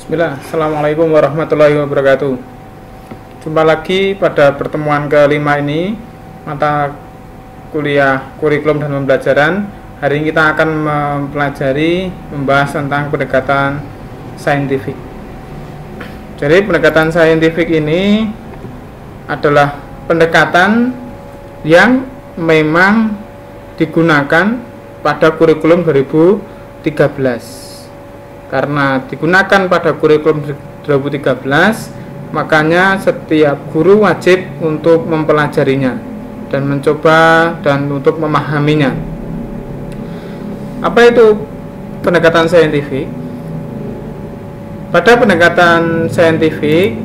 Bismillah, Assalamualaikum warahmatullahi wabarakatuh. Jumpa lagi pada pertemuan kelima ini, mata kuliah kurikulum dan pembelajaran. Hari ini kita akan membahas tentang pendekatan saintifik. Jadi pendekatan saintifik ini adalah pendekatan yang memang digunakan pada kurikulum 2013. Karena digunakan pada kurikulum 2013, makanya setiap guru wajib untuk mempelajarinya dan mencoba dan untuk memahaminya. Apa itu pendekatan saintifik? Pada pendekatan saintifik,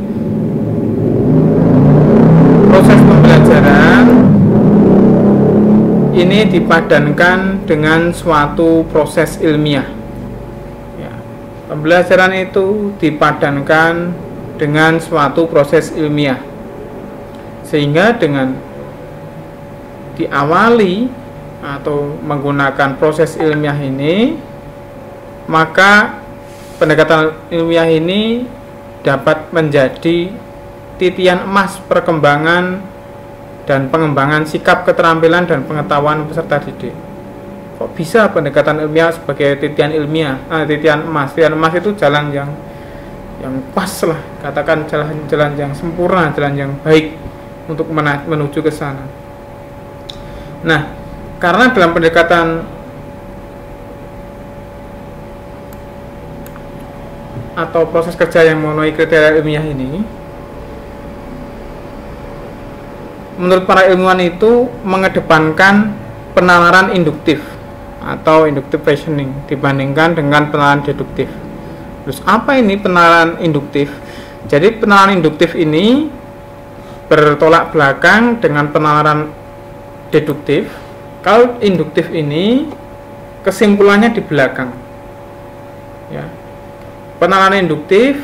proses pembelajaran ini dipadankan dengan suatu proses ilmiah. Pembelajaran itu dipadankan dengan suatu proses ilmiah, sehingga dengan diawali atau menggunakan proses ilmiah ini, maka pendekatan ilmiah ini dapat menjadi titian emas perkembangan dan pengembangan sikap, keterampilan, dan pengetahuan peserta didik. Kok bisa pendekatan ilmiah sebagai titian ilmiah, titian emas? Titian emas itu jalan yang pas lah, katakan jalan yang sempurna, jalan yang baik untuk menuju ke sana. Nah, karena dalam pendekatan atau proses kerja yang memenuhi kriteria ilmiah ini, menurut para ilmuwan itu mengedepankan penalaran induktif atau inductive reasoning dibandingkan dengan penalaran deduktif. Terus apa ini penalaran induktif? Jadi penalaran induktif ini bertolak belakang dengan penalaran deduktif. Kalau induktif ini kesimpulannya di belakang. Ya. Penalaran induktif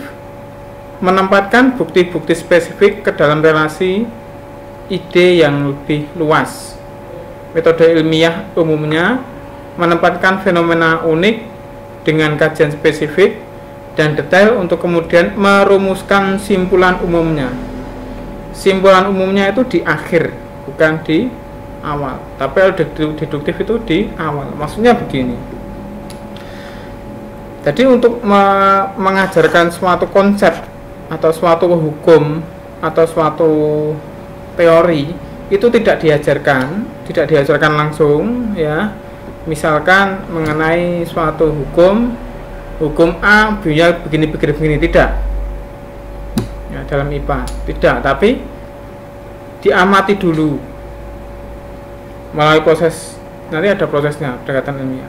menempatkan bukti-bukti spesifik ke dalam relasi ide yang lebih luas. Metode ilmiah umumnya menempatkan fenomena unik dengan kajian spesifik dan detail untuk kemudian merumuskan simpulan umumnya. Simpulan umumnya itu di akhir, bukan di awal. Tapi deduktif itu di awal. Maksudnya begini. Jadi untuk mengajarkan suatu konsep atau suatu hukum atau suatu teori itu tidak diajarkan langsung, ya. Misalkan mengenai suatu hukum A bunyinya begini tidak, ya, dalam IPA tidak, tapi diamati dulu melalui proses, nanti ada prosesnya pendekatan ilmiah,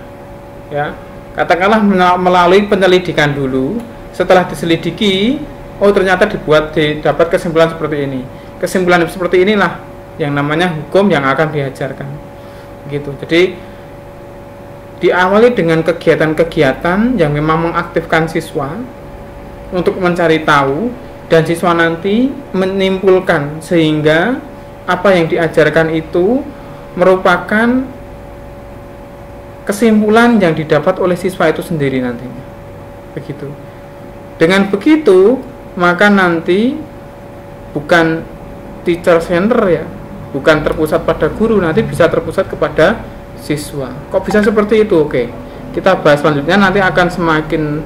ya. Katakanlah melalui penyelidikan dulu, setelah diselidiki, oh ternyata didapat kesimpulan seperti ini. Kesimpulan seperti inilah yang namanya hukum yang akan diajarkan, gitu. Jadi diawali dengan kegiatan-kegiatan yang memang mengaktifkan siswa untuk mencari tahu, dan siswa nanti menyimpulkan, sehingga apa yang diajarkan itu merupakan kesimpulan yang didapat oleh siswa itu sendiri nantinya. Begitu. Dengan begitu, maka nanti bukan teacher center, ya, bukan terpusat pada guru, nanti bisa terpusat kepada siswa. Kok bisa seperti itu? Oke, kita bahas selanjutnya, nanti akan semakin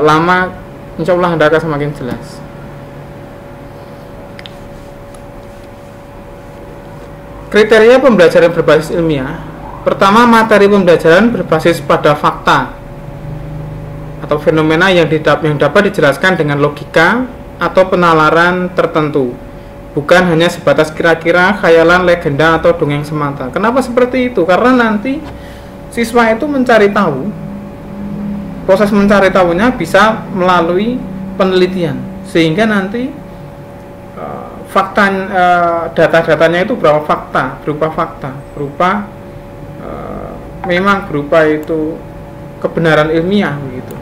lama, insya Allah Anda akan semakin jelas. Kriteria pembelajaran berbasis ilmiah. Pertama, materi pembelajaran berbasis pada fakta atau fenomena yang dapat dijelaskan dengan logika atau penalaran tertentu, bukan hanya sebatas kira-kira, khayalan, legenda, atau dongeng semata. Kenapa seperti itu? Karena nanti siswa itu mencari tahu, proses mencari tahunya bisa melalui penelitian, sehingga nanti data-datanya itu memang berupa itu kebenaran ilmiah, begitu.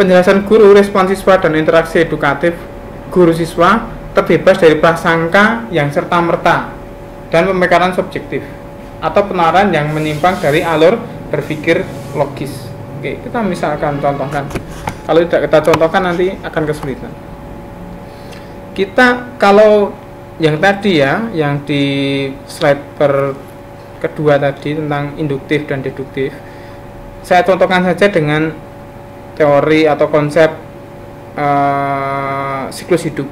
Penjelasan guru, respon siswa, dan interaksi edukatif guru siswa terbebas dari prasangka yang serta-merta dan pemikiran subjektif atau penalaran yang menyimpang dari alur berpikir logis. Oke, kita misalkan contohkan Kalau tidak kita contohkan nanti akan kesulitan. Kita kalau yang tadi ya, yang di slide kedua tadi tentang induktif dan deduktif, saya contohkan saja dengan teori atau konsep siklus hidup.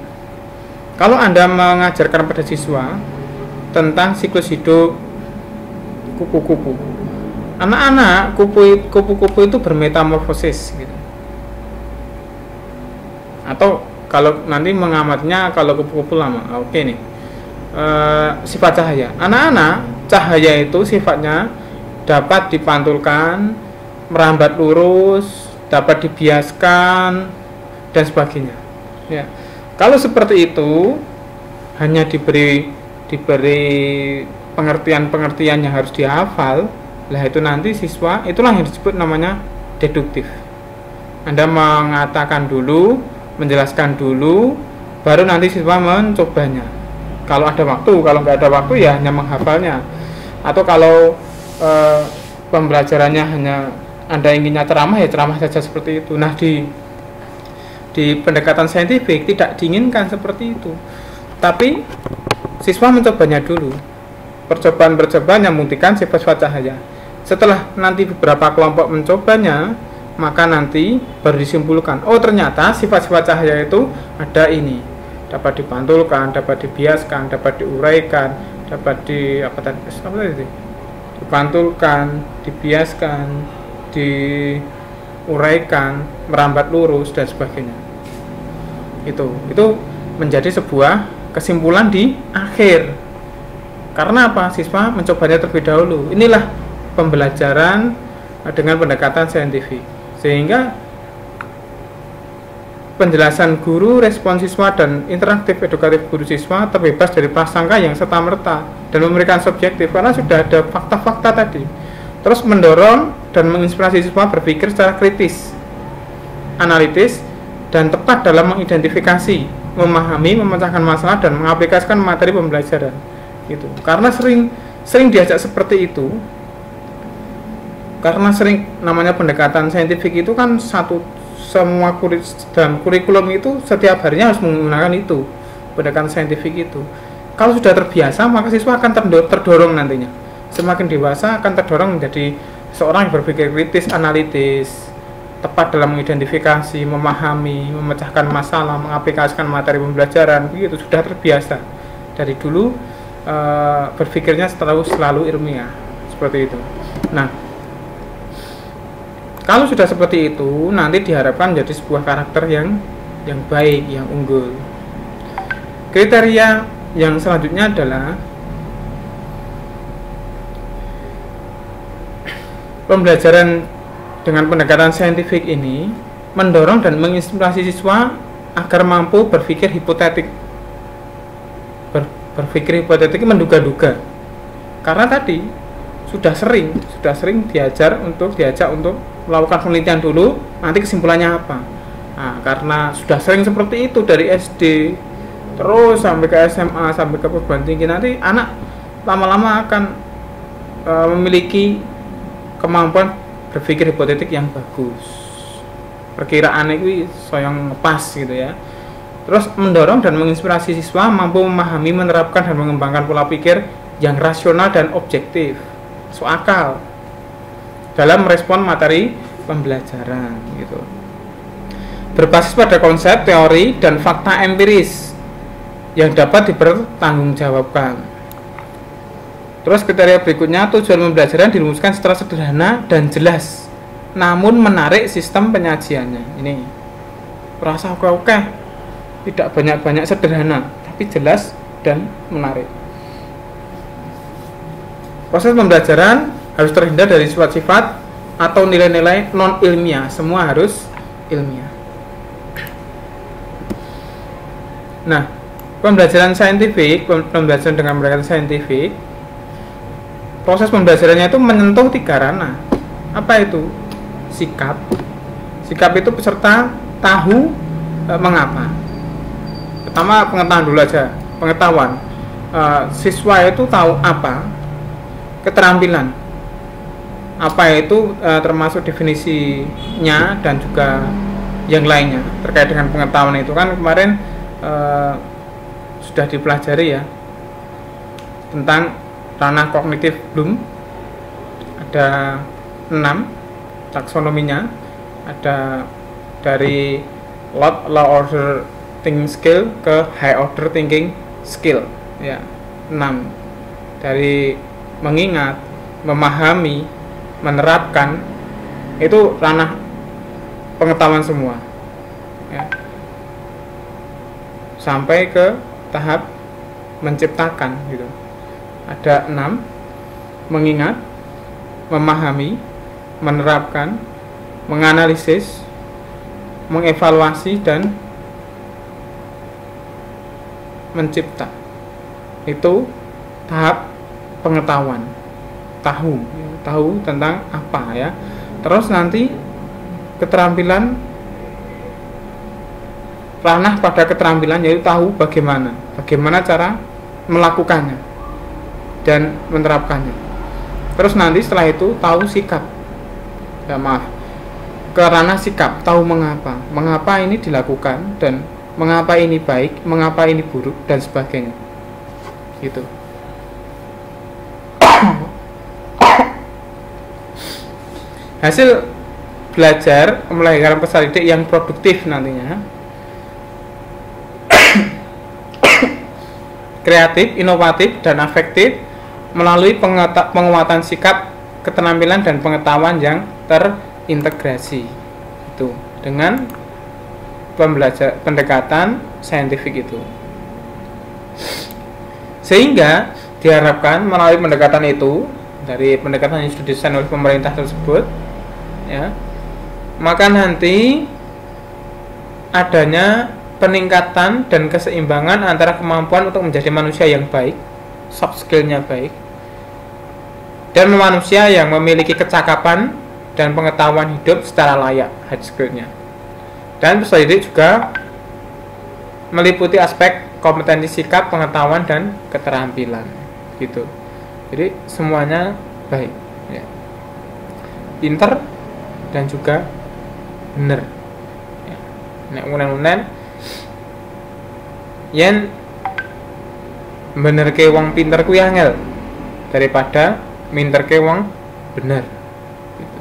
Kalau Anda mengajarkan pada siswa tentang siklus hidup kupu-kupu, anak-anak kupu-kupu itu bermetamorfosis gitu. Atau kalau nanti mengamatnya kalau kupu-kupu lama, oke nih. Sifat cahaya, anak-anak cahaya itu sifatnya dapat dipantulkan, merambat lurus, dapat dibiaskan dan sebagainya. Ya, kalau seperti itu hanya diberi pengertian-pengertian yang harus dihafal, lah itu nanti siswa itulah yang disebut namanya deduktif. Anda mengatakan dulu, menjelaskan dulu, baru nanti siswa mencobanya. Kalau ada waktu, kalau nggak ada waktu ya hanya menghafalnya. Atau kalau pembelajarannya hanya Anda inginnya ceramah ya ceramah saja seperti itu. Nah di pendekatan saintifik tidak diinginkan seperti itu, tapi siswa mencobanya dulu. Percobaan yang membuktikan sifat-sifat cahaya. Setelah nanti beberapa kelompok mencobanya, maka nanti baru disimpulkan, oh ternyata sifat-sifat cahaya itu ada ini, dapat dipantulkan, dapat dibiaskan, dapat diuraikan, dapat dipantulkan, dibiaskan, diuraikan, merambat lurus dan sebagainya. Itu menjadi sebuah kesimpulan di akhir. Karena apa? Siswa mencobanya terlebih dahulu. Inilah pembelajaran dengan pendekatan saintifik. Sehingga penjelasan guru, respon siswa, dan interaktif edukatif guru siswa terbebas dari prasangka yang serta-merta dan memberikan subjektif karena sudah ada fakta-fakta tadi. Terus mendorong dan menginspirasi siswa berpikir secara kritis, analitis, dan tepat dalam mengidentifikasi, memahami, memecahkan masalah, dan mengaplikasikan materi pembelajaran. Gitu. Karena sering diajak seperti itu. Karena sering namanya pendekatan saintifik itu kan semua dalam kurikulum itu setiap harinya harus menggunakan itu, pendekatan saintifik itu. Kalau sudah terbiasa maka siswa akan terdorong nantinya. Semakin dewasa akan terdorong menjadi seorang yang berpikir kritis, analitis, tepat dalam mengidentifikasi, memahami, memecahkan masalah, mengaplikasikan materi pembelajaran. Begitu sudah terbiasa dari dulu berpikirnya selalu ilmiah seperti itu. Nah, kalau sudah seperti itu, nanti diharapkan menjadi sebuah karakter yang baik, yang unggul. Kriteria yang selanjutnya adalah pembelajaran dengan pendekatan saintifik ini mendorong dan menginspirasi siswa agar mampu berpikir hipotetik. Berpikir hipotetik menduga-duga. Karena tadi sudah sering diajak untuk melakukan penelitian dulu, nanti kesimpulannya apa. Nah, karena sudah sering seperti itu dari SD terus sampai ke SMA sampai ke perguruan tinggi, nanti anak lama-lama akan memiliki kemampuan berpikir hipotetik yang bagus. Perkiraan itu soyong pas gitu ya. Terus mendorong dan menginspirasi siswa mampu memahami, menerapkan dan mengembangkan pola pikir yang rasional dan objektif, masuk akal dalam merespon materi pembelajaran gitu. Berbasis pada konsep, teori, dan fakta empiris yang dapat dipertanggungjawabkan. Terus kriteria berikutnya, tujuan pembelajaran dirumuskan secara sederhana dan jelas, namun menarik sistem penyajiannya. Ini rasa oke, tidak banyak-banyak, sederhana, tapi jelas dan menarik. Proses pembelajaran harus terhindar dari sifat-sifat atau nilai-nilai non-ilmiah, semua harus ilmiah. Nah, pembelajaran saintifik, pembelajaran dengan pendekatan saintifik, proses pembelajarannya itu menyentuh 3 ranah. Apa itu? Sikap. Sikap itu peserta tahu mengapa. Pertama pengetahuan dulu aja, pengetahuan. Siswa itu tahu apa. Keterampilan. Apa itu termasuk definisinya dan juga yang lainnya terkait dengan pengetahuan itu kan kemarin sudah dipelajari ya tentang ranah kognitif Bloom, ada 6 taksonominya, ada dari low order thinking skill ke high order thinking skill ya, 6 dari mengingat, memahami, menerapkan, itu ranah pengetahuan semua ya. Sampai ke tahap menciptakan gitu, ada 6: mengingat, memahami, menerapkan, menganalisis, mengevaluasi, dan mencipta. Itu tahap pengetahuan, tahu tentang apa ya. Terus nanti keterampilan, ranah pada keterampilan yaitu tahu bagaimana cara melakukannya dan menerapkannya. Terus nanti setelah itu tahu sikap, ke ranah sikap, tahu mengapa ini dilakukan, dan mengapa ini baik, mengapa ini buruk, dan sebagainya gitu. Hasil belajar melahirkan peserta didik yang produktif nantinya, kreatif, inovatif, dan afektif melalui penguatan sikap, keterampilan, dan pengetahuan yang terintegrasi itu dengan pendekatan saintifik itu. Sehingga diharapkan melalui pendekatan itu, dari pendekatan yang sudah didesain oleh pemerintah tersebut ya, maka nanti adanya peningkatan dan keseimbangan antara kemampuan untuk menjadi manusia yang baik, soft skill-nya baik, dan manusia yang memiliki kecakapan dan pengetahuan hidup secara layak, hard skill-nya. Dan peserta didik juga meliputi aspek kompetensi sikap, pengetahuan, dan keterampilan gitu. Jadi semuanya baik ya. Pinter dan juga bener ya. Nek unen-unen yen bener ke wong pinter kuwi angel daripada minter ke wong bener gitu.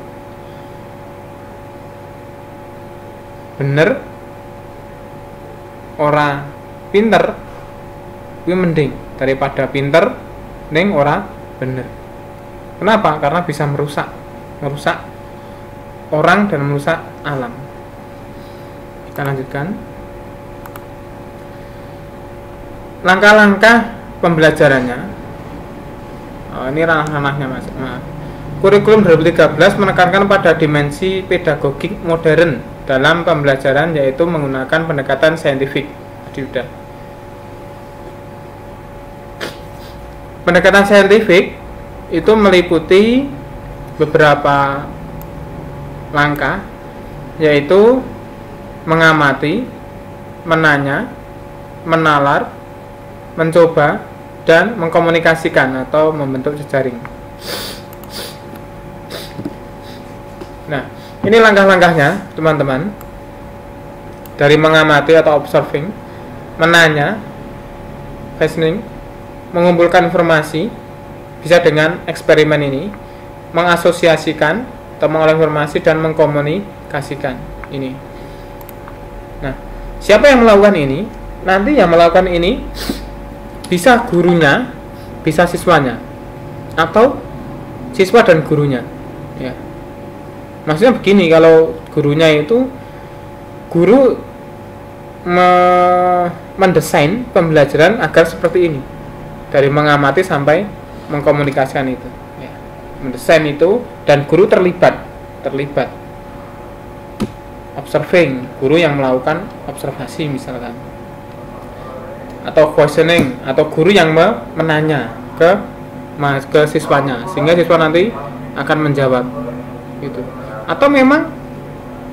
Bener ora pinter kuwi mending daripada pinter ning ora bener. Kenapa? Karena bisa merusak orang dan merusak alam. Kita lanjutkan. Langkah-langkah pembelajarannya. Ini ranah-ranahnya Mas. Kurikulum 2013 menekankan pada dimensi pedagogik modern dalam pembelajaran, yaitu menggunakan pendekatan saintifik. Sudah. Pendekatan saintifik itu meliputi beberapa langkah, yaitu mengamati, menanya, menalar, mencoba, dan mengkomunikasikan atau membentuk jejaring. Nah, ini langkah-langkahnya teman-teman. Dari mengamati atau observing, menanya, questioning, mengumpulkan informasi, bisa dengan eksperimen ini, mengasosiasikan atau mengolah informasi, dan mengkomunikasikan ini. Nah, siapa yang melakukan ini? Nanti yang melakukan ini bisa gurunya, bisa siswanya, atau siswa dan gurunya ya. Maksudnya begini, kalau gurunya itu guru mendesain pembelajaran agar seperti ini, dari mengamati sampai mengkomunikasikan itu ya. Mendesain itu, dan guru terlibat observing, guru yang melakukan observasi misalkan, atau questioning, atau guru yang menanya ke siswanya, sehingga siswa nanti akan menjawab gitu. Atau memang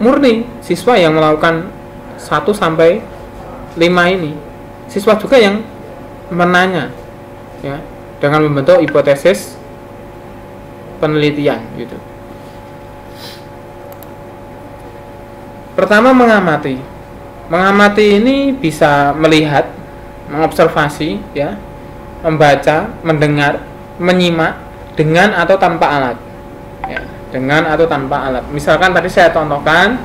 murni siswa yang melakukan 1 sampai 5 ini, siswa juga yang menanya ya, dengan membentuk hipotesis penelitian gitu. Pertama, mengamati. Mengamati ini bisa melihat, mengobservasi, ya, membaca, mendengar, menyimak dengan atau tanpa alat. Ya, dengan atau tanpa alat. Misalkan tadi saya contohkan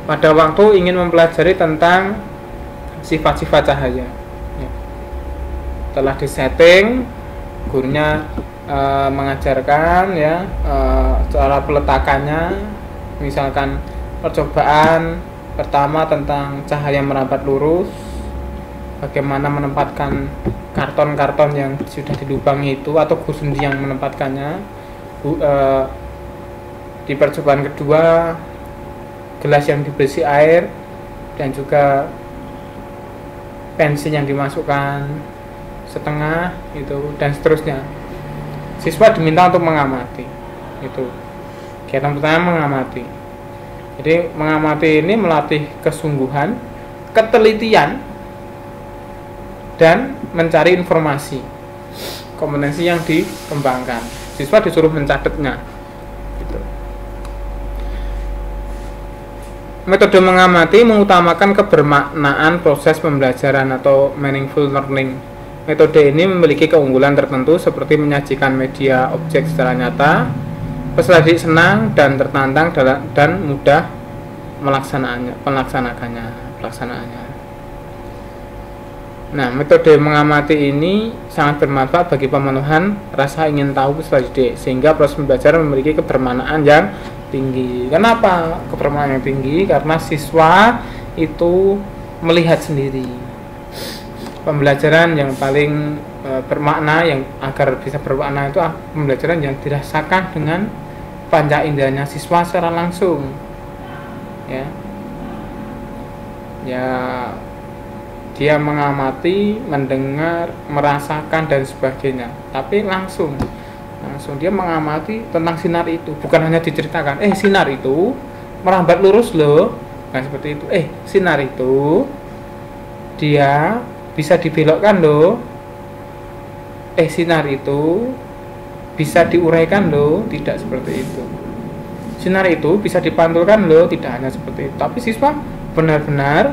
pada waktu ingin mempelajari tentang sifat-sifat cahaya. Ya. Telah disetting, gurunya mengajarkan, ya, cara peletakannya. Misalkan percobaan pertama tentang cahaya merambat lurus, bagaimana menempatkan karton-karton yang sudah dilubangi itu, atau Gurundi yang menempatkannya. Di percobaan kedua, gelas yang diberisi air dan juga pensil yang dimasukkan setengah itu, dan seterusnya. Siswa diminta untuk mengamati. Itu kegiatan pertama, mengamati. Jadi mengamati ini melatih kesungguhan, ketelitian, dan mencari informasi. Kompetensi yang dikembangkan. Siswa disuruh mencatatnya. Gitu. Metode mengamati mengutamakan kebermaknaan proses pembelajaran atau meaningful learning. Metode ini memiliki keunggulan tertentu seperti menyajikan media objek secara nyata, peserta didik senang dan tertantang dan mudah melaksanakannya. Nah, metode mengamati ini sangat bermanfaat bagi pemenuhan rasa ingin tahu peserta didik, sehingga proses pembelajaran memiliki kebermaknaan yang tinggi. Kenapa kebermaknaan yang tinggi? Karena siswa itu melihat sendiri. Pembelajaran yang paling bermakna, yang agar bisa bermakna, itu pembelajaran yang dirasakan dengan panca indahnya siswa secara langsung. Ya, dia mengamati, mendengar, merasakan dan sebagainya, tapi langsung dia mengamati tentang sinar itu, bukan hanya diceritakan, sinar itu merambat lurus loh, bukan seperti itu. Sinar itu dia bisa dibelokkan loh, sinar itu bisa diuraikan loh, tidak seperti itu. Sinar itu bisa dipantulkan loh, tidak hanya seperti itu. Tapi siswa benar-benar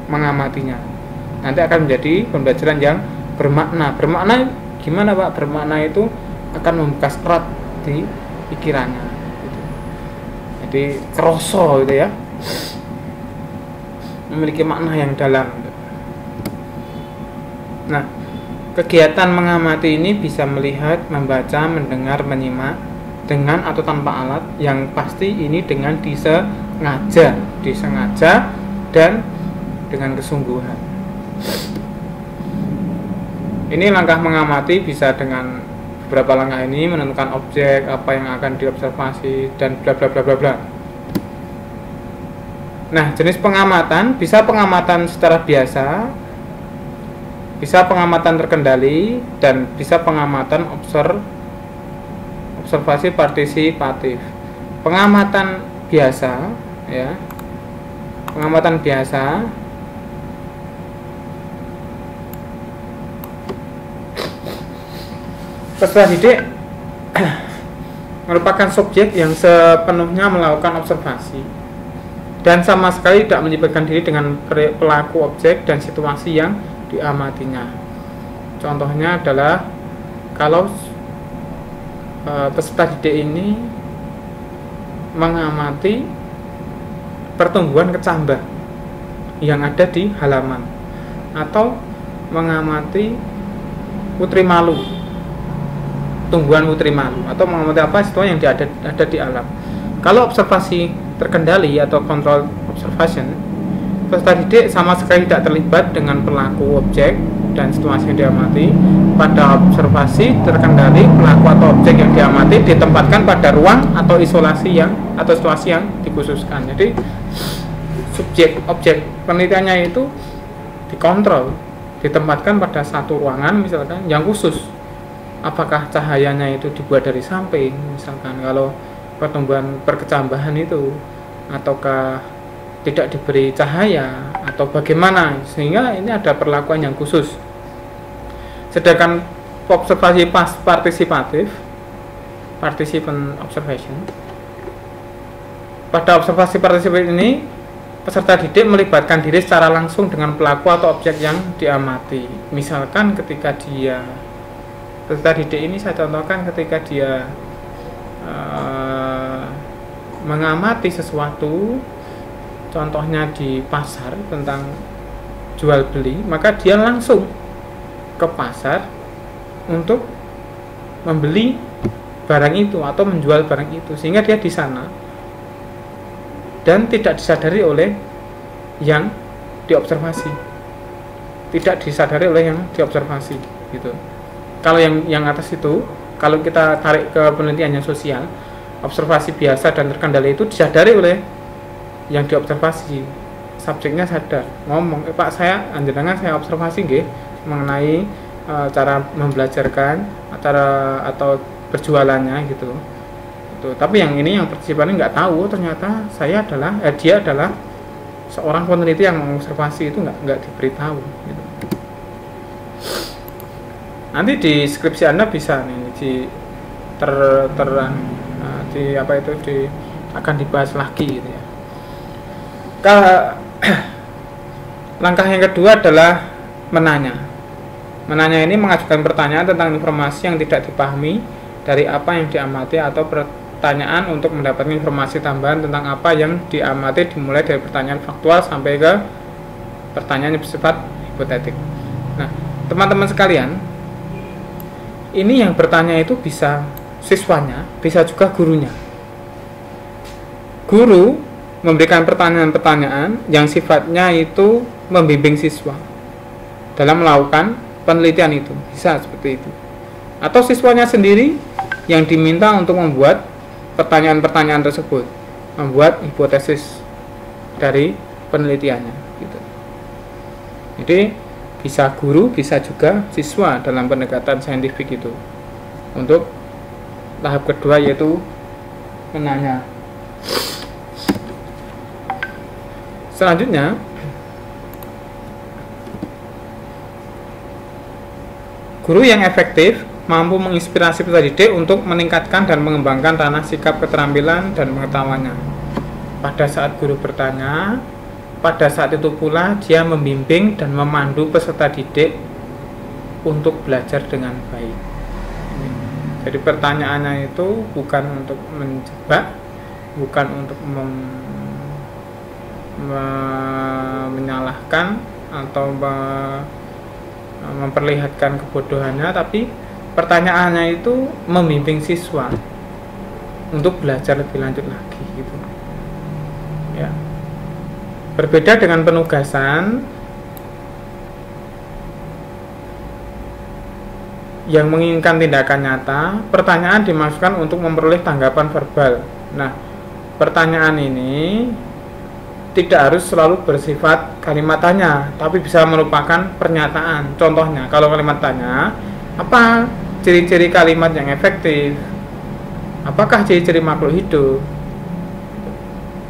mengamatinya, nanti akan menjadi pembelajaran yang bermakna. Bermakna gimana Pak? Bermakna itu akan membekas erat di pikirannya gitu. Jadi kroso gitu ya, memiliki makna yang dalam gitu. Nah, kegiatan mengamati ini bisa melihat, membaca, mendengar, menyimak dengan atau tanpa alat, yang pasti ini dengan disengaja dan dengan kesungguhan. Ini langkah mengamati bisa dengan beberapa langkah ini: menentukan objek, apa yang akan diobservasi, dan bla bla bla bla bla. Nah, jenis pengamatan bisa pengamatan secara biasa, bisa pengamatan terkendali, dan bisa pengamatan observasi partisipatif. Pengamatan biasa, ya, pengamatan biasa peserta didik merupakan subjek yang sepenuhnya melakukan observasi dan sama sekali tidak menyibukkan diri dengan pelaku objek dan situasi yang diamatinya. Contohnya adalah kalau peserta didik ini mengamati pertumbuhan kecambah yang ada di halaman, atau mengamati putri malu, tumbuhan putri malu, atau mengamati apa situasi yang ada di alam. Kalau observasi terkendali atau control observation, peserta didik sama sekali tidak terlibat dengan pelaku objek dan situasi yang diamati. Pada observasi terkendali, pelaku atau objek yang diamati ditempatkan pada ruang atau situasi yang dikhususkan. Jadi subjek objek penelitiannya itu dikontrol, ditempatkan pada satu ruangan misalkan yang khusus. Apakah cahayanya itu dibuat dari samping, misalkan kalau pertumbuhan perkecambahan itu, ataukah tidak diberi cahaya, atau bagaimana, sehingga ini ada perlakuan yang khusus. Sedangkan observasi partisipatif, participant observation, Pada observasi partisipasi ini, peserta didik melibatkan diri secara langsung dengan pelaku atau objek yang diamati. Misalkan ketika dia, peserta didik ini saya contohkan ketika dia mengamati sesuatu, contohnya di pasar tentang jual beli, maka dia langsung ke pasar untuk membeli barang itu atau menjual barang itu, sehingga dia di sana dan tidak disadari oleh yang diobservasi, tidak disadari oleh yang diobservasi gitu. Kalau yang atas itu, kalau kita tarik ke penelitian yang sosial, observasi biasa dan terkendali itu disadari oleh yang diobservasi, subjeknya sadar ngomong, Pak, saya anjenengan saya observasi nggih mengenai cara membelajarkan atau berjualannya gitu. Tapi yang ini yang partisipannya nggak tahu, ternyata dia adalah seorang peneliti yang mengobservasi, itu nggak diberitahu gitu. Nanti di skripsi Anda bisa nih akan dibahas lagi gitu ya. Langkah yang kedua adalah menanya. Menanya ini mengajukan pertanyaan tentang informasi yang tidak dipahami dari apa yang diamati, atau pertanyaan untuk mendapatkan informasi tambahan tentang apa yang diamati, dimulai dari pertanyaan faktual sampai ke pertanyaan yang bersifat hipotetik. Nah, teman-teman sekalian, ini yang bertanya itu bisa siswanya, bisa juga gurunya. Guru memberikan pertanyaan-pertanyaan yang sifatnya itu membimbing siswa dalam melakukan penelitian itu, bisa seperti itu. Atau siswanya sendiri yang diminta untuk membuat pertanyaan-pertanyaan tersebut, membuat hipotesis dari penelitiannya gitu. Jadi bisa guru, bisa juga siswa dalam pendekatan saintifik itu. Untuk tahap kedua yaitu menanya. Selanjutnya, guru yang efektif mampu menginspirasi peserta didik untuk meningkatkan dan mengembangkan ranah sikap, keterampilan, dan pengetahuannya. Pada saat guru bertanya, pada saat itu pula dia membimbing dan memandu peserta didik untuk belajar dengan baik. Jadi pertanyaannya itu bukan untuk menjebak, bukan untuk menyalahkan atau memperlihatkan kebodohannya, tapi pertanyaannya itu membimbing siswa untuk belajar lebih lanjut lagi gitu ya. Berbeda dengan penugasan yang menginginkan tindakan nyata, pertanyaan dimasukkan untuk memperoleh tanggapan verbal. Nah, pertanyaan ini tidak harus selalu bersifat kalimat tanya, tapi bisa merupakan pernyataan. Contohnya, kalau kalimat tanya, apa ciri-ciri kalimat yang efektif? Apakah ciri-ciri makhluk hidup?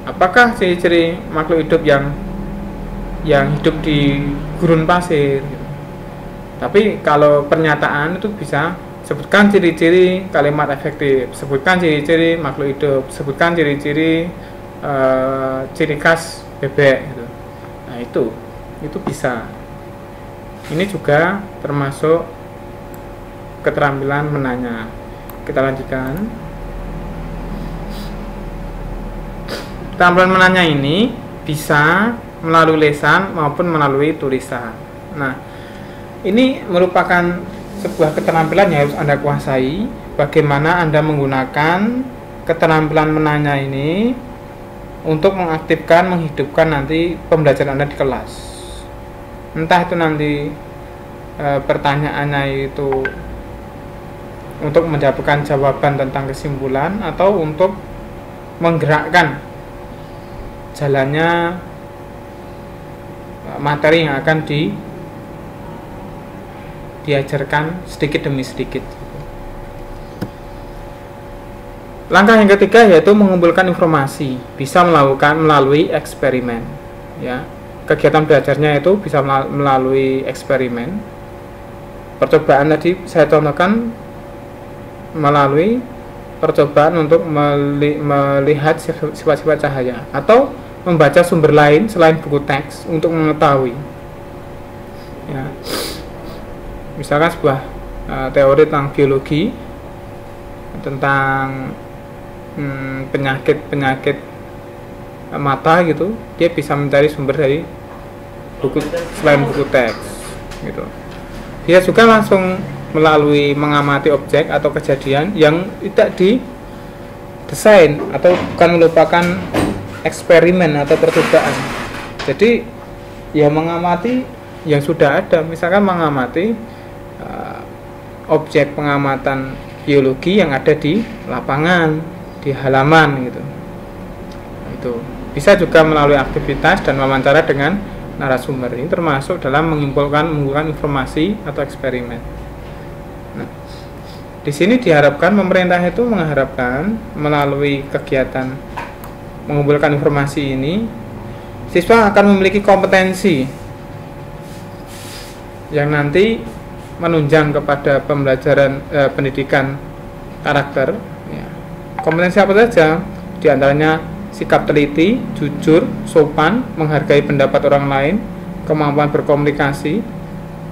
Apakah ciri-ciri makhluk hidup yang hidup di gurun pasir? Tapi kalau pernyataan itu bisa sebutkan ciri-ciri kalimat efektif, sebutkan ciri-ciri makhluk hidup, sebutkan ciri-ciri ciri khas bebek gitu. Nah, itu bisa. Ini juga termasuk keterampilan menanya. Kita lanjutkan. Keterampilan menanya ini bisa melalui lisan maupun melalui tulisan. Nah, ini merupakan sebuah keterampilan yang harus Anda kuasai. Bagaimana Anda menggunakan keterampilan menanya ini untuk mengaktifkan, menghidupkan nanti pembelajaran Anda di kelas. Entah itu nanti pertanyaannya itu untuk mendapatkan jawaban tentang kesimpulan, atau untuk menggerakkan jalannya materi yang akan diajarkan sedikit demi sedikit. Langkah yang ketiga yaitu mengumpulkan informasi, bisa melakukan melalui eksperimen ya. Kegiatan belajarnya itu bisa melalui eksperimen. Percobaan tadi saya contohkan melalui percobaan untuk melihat sifat-sifat cahaya atau membaca sumber lain selain buku teks untuk mengetahui. Ya. Misalkan sebuah teori tentang biologi, tentang penyakit mata gitu, dia bisa mencari sumber dari buku selain buku teks gitu. Dia juga langsung melalui mengamati objek atau kejadian yang tidak didesain atau bukan merupakan eksperimen atau percobaan. Jadi ya mengamati yang sudah ada, misalkan mengamati objek pengamatan biologi yang ada di lapangan, di halaman gitu. Itu bisa juga melalui aktivitas dan wawancara dengan narasumber. Ini termasuk dalam mengumpulkan informasi atau eksperimen. Nah, di sini diharapkan pemerintah itu mengharapkan melalui kegiatan mengumpulkan informasi ini, siswa akan memiliki kompetensi yang nanti menunjang kepada pembelajaran pendidikan karakter. Ya. Kompetensi apa saja? Di antaranya sikap teliti, jujur, sopan, menghargai pendapat orang lain, kemampuan berkomunikasi,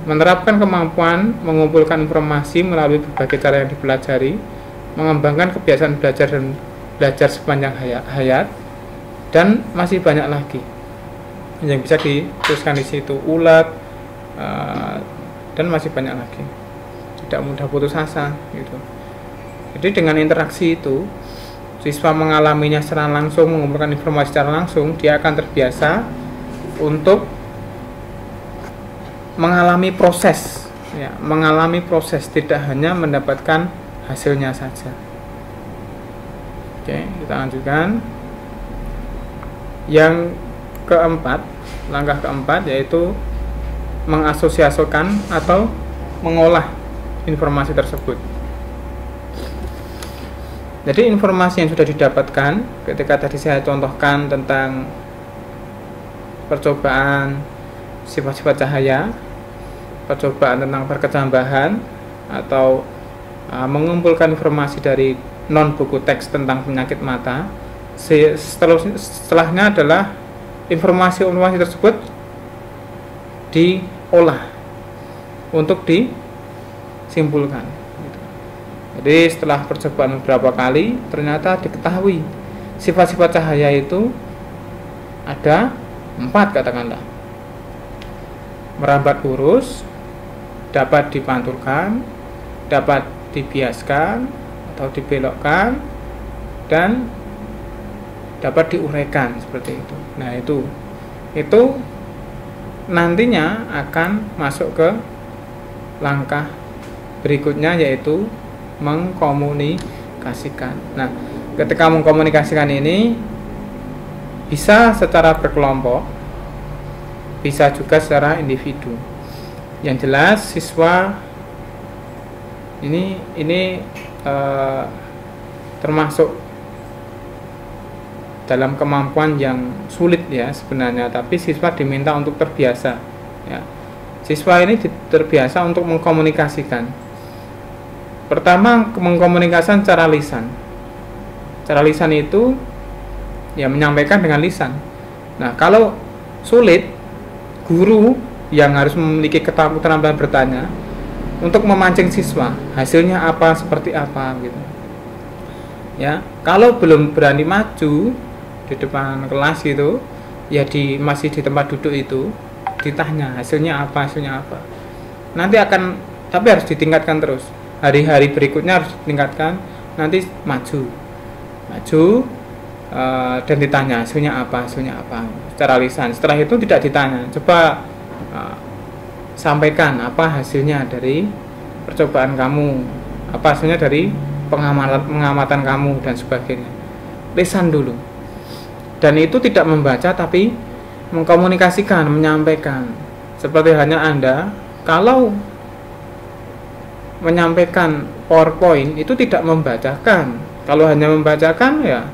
menerapkan kemampuan mengumpulkan informasi melalui berbagai cara yang dipelajari, mengembangkan kebiasaan belajar dan belajar sepanjang hayat, dan masih banyak lagi yang bisa dituliskan di situ, ulat, dan masih banyak lagi. Tidak mudah putus asa gitu. Jadi dengan interaksi itu, siswa mengalaminya secara langsung, mengumpulkan informasi secara langsung, dia akan terbiasa untuk mengalami proses, ya, mengalami proses, tidak hanya mendapatkan hasilnya saja. Oke, kita lanjutkan. Yang keempat, langkah keempat yaitu mengasosiasikan atau mengolah informasi tersebut. Jadi informasi yang sudah didapatkan ketika tadi saya contohkan tentang percobaan sifat-sifat cahaya, percobaan tentang perkecambahan, atau mengumpulkan informasi dari non buku teks tentang penyakit mata. Setelahnya adalah informasi tersebut diolah untuk disimpulkan. Jadi setelah percobaan beberapa kali, ternyata diketahui sifat-sifat cahaya itu ada 4 katakanlah. Merambat lurus, dapat dipantulkan, dapat dibiaskan atau dibelokkan, dan dapat diuraikan seperti itu. Nah, itu nantinya akan masuk ke langkah berikutnya, yaitu mengkomunikasikan. Nah, ketika mengkomunikasikan ini bisa secara berkelompok, bisa juga secara individu. Yang jelas siswa ini termasuk dalam kemampuan yang sulit ya sebenarnya, tapi siswa diminta untuk terbiasa. Ya. Siswa ini terbiasa untuk mengkomunikasikan. Pertama, mengkomunikasikan secara lisan. Cara lisan itu ya menyampaikan dengan lisan. Nah, kalau sulit, guru yang harus memiliki keterampilan bertanya untuk memancing siswa, hasilnya apa, seperti apa gitu. Ya, kalau belum berani maju di depan kelas gitu, ya masih di tempat duduk itu, ditanya hasilnya apa. Nanti tapi harus ditingkatkan terus. Hari-hari berikutnya harus ditingkatkan, nanti maju dan ditanya hasilnya apa secara lisan. Setelah itu tidak ditanya, coba sampaikan apa hasilnya dari percobaan kamu, apa hasilnya dari pengamatan kamu, dan sebagainya. Lisan dulu. Dan itu tidak membaca tapi mengkomunikasikan, menyampaikan. Seperti hanya Anda kalau menyampaikan PowerPoint itu tidak membacakan. Kalau hanya membacakan ya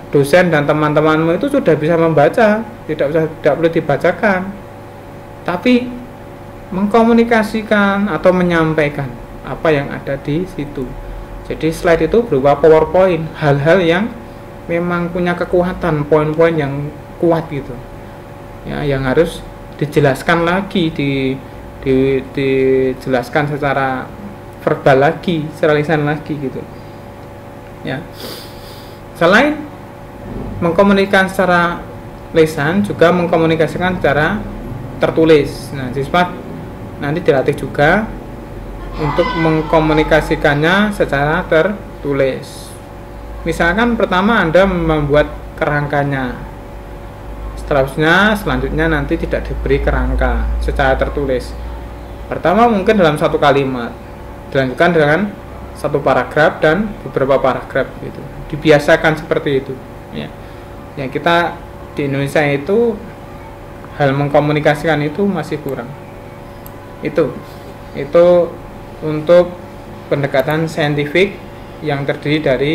dosen dan teman-temanmu itu sudah bisa membaca, tidak perlu dibacakan. Tapi mengkomunikasikan atau menyampaikan apa yang ada di situ. Jadi slide itu berupa PowerPoint, hal-hal yang memang punya kekuatan, poin-poin yang kuat gitu ya, yang harus dijelaskan lagi, dijelaskan secara verbal lagi, secara lisan lagi gitu ya. Selain mengkomunikasikan secara lisan, juga mengkomunikasikan secara tertulis. Nah, siswa nanti dilatih juga untuk mengkomunikasikannya secara tertulis. Misalkan pertama Anda membuat kerangkanya, selanjutnya nanti tidak diberi kerangka secara tertulis. Pertama mungkin dalam satu kalimat, dilanjutkan dengan satu paragraf dan beberapa paragraf gitu. Dibiasakan seperti itu ya. Yang kita di Indonesia itu hal mengkomunikasikan itu masih kurang. Itu untuk pendekatan saintifik yang terdiri dari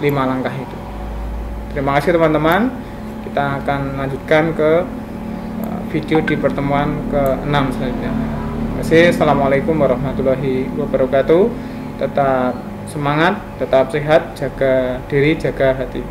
5 langkah itu. Terima kasih teman-teman. Kita akan lanjutkan ke video di pertemuan ke-6 selanjutnya. Terima kasih. Assalamualaikum warahmatullahi wabarakatuh. Tetap semangat, tetap sehat, jaga diri, jaga hati.